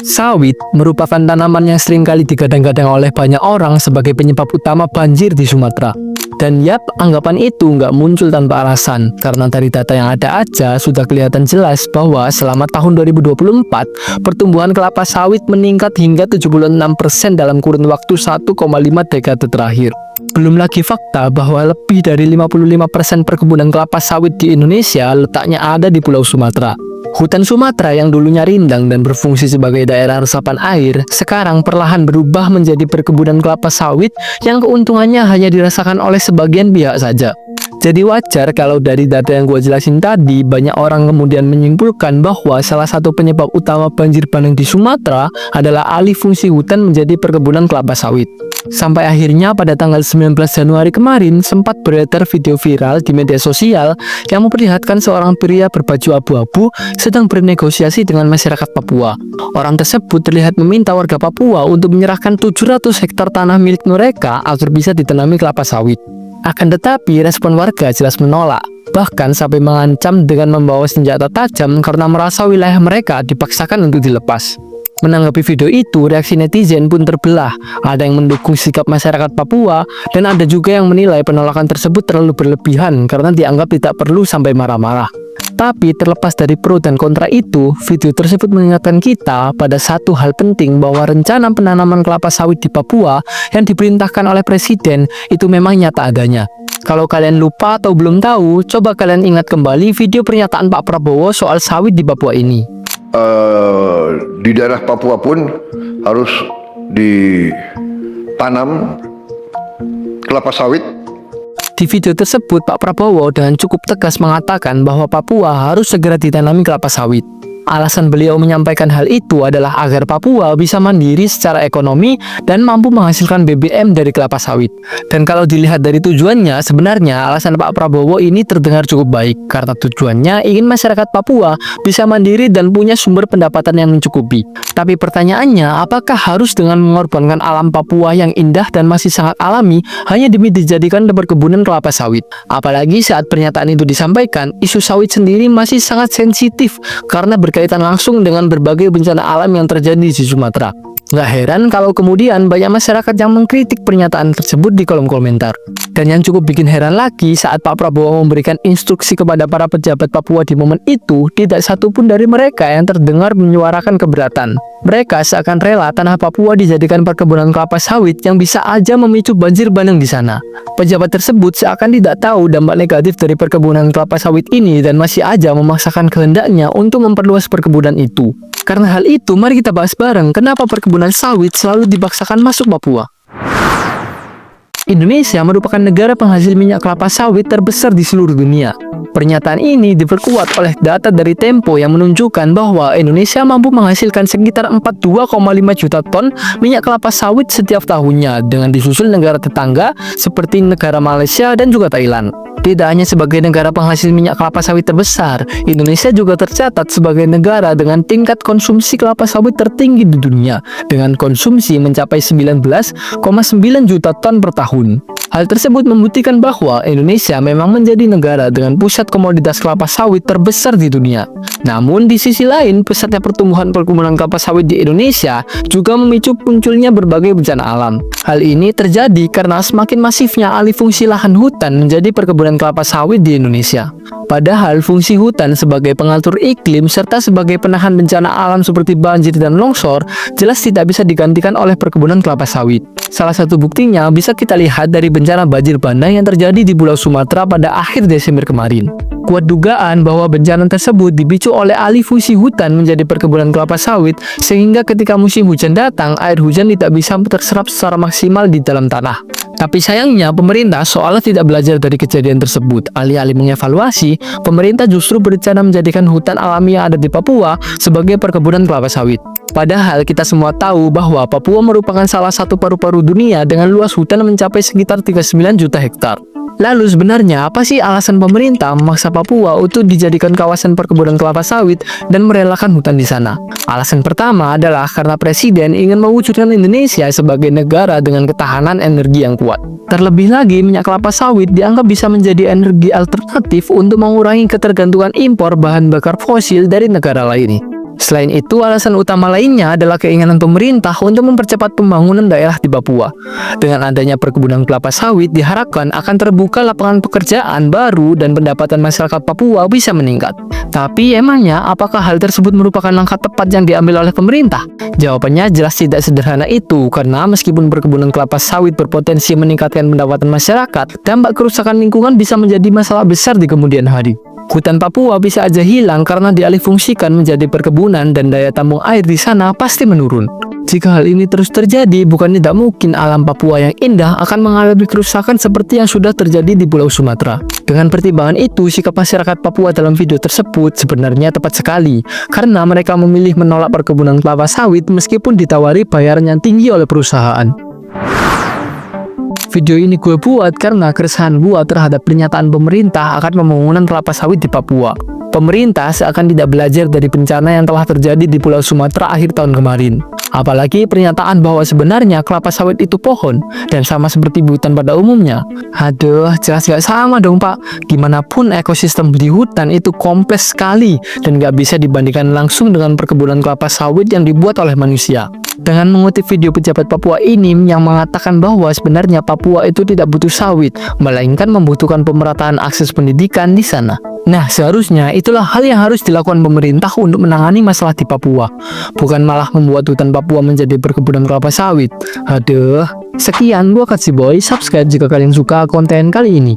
Sawit merupakan tanaman yang seringkali digadang-gadang oleh banyak orang sebagai penyebab utama banjir di Sumatera. Dan yap, anggapan itu nggak muncul tanpa alasan, karena dari data yang ada aja sudah kelihatan jelas bahwa selama tahun 2024, pertumbuhan kelapa sawit meningkat hingga 76% dalam kurun waktu 1,5 dekade terakhir. Belum lagi fakta bahwa lebih dari 55% perkebunan kelapa sawit di Indonesia letaknya ada di Pulau Sumatera. Hutan Sumatera yang dulunya rindang dan berfungsi sebagai daerah resapan air, sekarang perlahan berubah menjadi perkebunan kelapa sawit yang keuntungannya hanya dirasakan oleh sebagian pihak saja. Jadi wajar kalau dari data yang gue jelasin tadi, banyak orang kemudian menyimpulkan bahwa salah satu penyebab utama banjir bandang di Sumatera adalah alih fungsi hutan menjadi perkebunan kelapa sawit. Sampai akhirnya pada tanggal 19 Januari kemarin sempat beredar video viral di media sosial yang memperlihatkan seorang pria berbaju abu-abu sedang bernegosiasi dengan masyarakat Papua. Orang tersebut terlihat meminta warga Papua untuk menyerahkan 700 hektar tanah milik mereka agar bisa ditanami kelapa sawit. Akan tetapi respon warga jelas menolak, bahkan sampai mengancam dengan membawa senjata tajam karena merasa wilayah mereka dipaksakan untuk dilepas. Menanggapi video itu, reaksi netizen pun terbelah. Ada yang mendukung sikap masyarakat Papua, dan ada juga yang menilai penolakan tersebut terlalu berlebihan karena dianggap tidak perlu sampai marah-marah. Tapi terlepas dari pro dan kontra itu, video tersebut mengingatkan kita pada satu hal penting bahwa rencana penanaman kelapa sawit di Papua yang diperintahkan oleh presiden itu memang nyata adanya. Kalau kalian lupa atau belum tahu, coba kalian ingat kembali video pernyataan Pak Prabowo soal sawit di Papua ini. Di daerah Papua pun harus ditanam kelapa sawit. Di video tersebut, Pak Prabowo dengan cukup tegas mengatakan bahwa Papua harus segera ditanami kelapa sawit. Alasan beliau menyampaikan hal itu adalah agar Papua bisa mandiri secara ekonomi dan mampu menghasilkan BBM dari kelapa sawit. Dan kalau dilihat dari tujuannya, sebenarnya alasan Pak Prabowo ini terdengar cukup baik karena tujuannya ingin masyarakat Papua bisa mandiri dan punya sumber pendapatan yang mencukupi. Tapi pertanyaannya, apakah harus dengan mengorbankan alam Papua yang indah dan masih sangat alami hanya demi dijadikan perkebunan kelapa sawit? Apalagi saat pernyataan itu disampaikan, isu sawit sendiri masih sangat sensitif karena berkaitan langsung dengan berbagai bencana alam yang terjadi di Sumatera. Nggak heran kalau kemudian banyak masyarakat yang mengkritik pernyataan tersebut di kolom komentar. Dan yang cukup bikin heran lagi, saat Pak Prabowo memberikan instruksi kepada para pejabat Papua di momen itu, tidak satupun dari mereka yang terdengar menyuarakan keberatan. Mereka seakan rela tanah Papua dijadikan perkebunan kelapa sawit yang bisa aja memicu banjir bandang di sana. Pejabat tersebut seakan tidak tahu dampak negatif dari perkebunan kelapa sawit ini dan masih aja memaksakan kehendaknya untuk memperluas perkebunan itu. Karena hal itu, mari kita bahas bareng kenapa perkebunan sawit selalu dipaksakan masuk Papua. Indonesia merupakan negara penghasil minyak kelapa sawit terbesar di seluruh dunia. Pernyataan ini diperkuat oleh data dari Tempo yang menunjukkan bahwa Indonesia mampu menghasilkan sekitar 42,5 juta ton minyak kelapa sawit setiap tahunnya, dengan disusul negara tetangga seperti negara Malaysia dan juga Thailand. Tidak hanya sebagai negara penghasil minyak kelapa sawit terbesar, Indonesia juga tercatat sebagai negara dengan tingkat konsumsi kelapa sawit tertinggi di dunia, dengan konsumsi mencapai 19,9 juta ton per tahun. Hal tersebut membuktikan bahwa Indonesia memang menjadi negara dengan pusat komoditas kelapa sawit terbesar di dunia. Namun di sisi lain, pesatnya pertumbuhan perkebunan kelapa sawit di Indonesia juga memicu munculnya berbagai bencana alam. Hal ini terjadi karena semakin masifnya alih fungsi lahan hutan menjadi perkebunan kelapa sawit di Indonesia. Padahal fungsi hutan sebagai pengatur iklim serta sebagai penahan bencana alam seperti banjir dan longsor jelas tidak bisa digantikan oleh perkebunan kelapa sawit. Salah satu buktinya bisa kita lihat dari bencana banjir bandang yang terjadi di Pulau Sumatera pada akhir Desember kemarin. Kuat dugaan bahwa bencana tersebut dipicu oleh alih fungsi hutan menjadi perkebunan kelapa sawit, sehingga ketika musim hujan datang, air hujan tidak bisa terserap secara maksimal di dalam tanah. Tapi sayangnya pemerintah seolah tidak belajar dari kejadian tersebut. Alih-alih mengevaluasi, pemerintah justru berencana menjadikan hutan alami yang ada di Papua sebagai perkebunan kelapa sawit. Padahal kita semua tahu bahwa Papua merupakan salah satu paru-paru dunia dengan luas hutan mencapai sekitar 39 juta hektar. Lalu sebenarnya apa sih alasan pemerintah memaksa Papua untuk dijadikan kawasan perkebunan kelapa sawit dan merelakan hutan di sana? Alasan pertama adalah karena Presiden ingin mewujudkan Indonesia sebagai negara dengan ketahanan energi yang kuat. Terlebih lagi, minyak kelapa sawit dianggap bisa menjadi energi alternatif untuk mengurangi ketergantungan impor bahan bakar fosil dari negara lain. Selain itu, alasan utama lainnya adalah keinginan pemerintah untuk mempercepat pembangunan daerah di Papua. Dengan adanya perkebunan kelapa sawit, diharapkan akan terbuka lapangan pekerjaan baru dan pendapatan masyarakat Papua bisa meningkat. Tapi emangnya, apakah hal tersebut merupakan langkah tepat yang diambil oleh pemerintah? Jawabannya jelas tidak sederhana itu, karena meskipun perkebunan kelapa sawit berpotensi meningkatkan pendapatan masyarakat, dampak kerusakan lingkungan bisa menjadi masalah besar di kemudian hari. Hutan Papua bisa aja hilang karena dialihfungsikan menjadi perkebunan dan daya tampung air di sana pasti menurun. Jika hal ini terus terjadi, bukan tidak mungkin alam Papua yang indah akan mengalami kerusakan seperti yang sudah terjadi di Pulau Sumatera. Dengan pertimbangan itu, sikap masyarakat Papua dalam video tersebut sebenarnya tepat sekali, karena mereka memilih menolak perkebunan kelapa sawit meskipun ditawari bayaran yang tinggi oleh perusahaan. Video ini gue buat karena keresahan gue terhadap pernyataan pemerintah akan pembangunan kelapa sawit di Papua. Pemerintah seakan tidak belajar dari bencana yang telah terjadi di Pulau Sumatera akhir tahun kemarin. Apalagi pernyataan bahwa sebenarnya kelapa sawit itu pohon dan sama seperti hutan pada umumnya. Aduh, jelas gak sama dong pak. Gimanapun ekosistem di hutan itu kompleks sekali dan gak bisa dibandingkan langsung dengan perkebunan kelapa sawit yang dibuat oleh manusia. Dengan mengutip video pejabat Papua ini yang mengatakan bahwa sebenarnya Papua itu tidak butuh sawit, melainkan membutuhkan pemerataan akses pendidikan di sana. Nah, seharusnya itulah hal yang harus dilakukan pemerintah untuk menangani masalah di Papua, bukan malah membuat hutan Papua menjadi perkebunan kelapa sawit. Aduh, sekian gua Katsi Boy, subscribe jika kalian suka konten kali ini.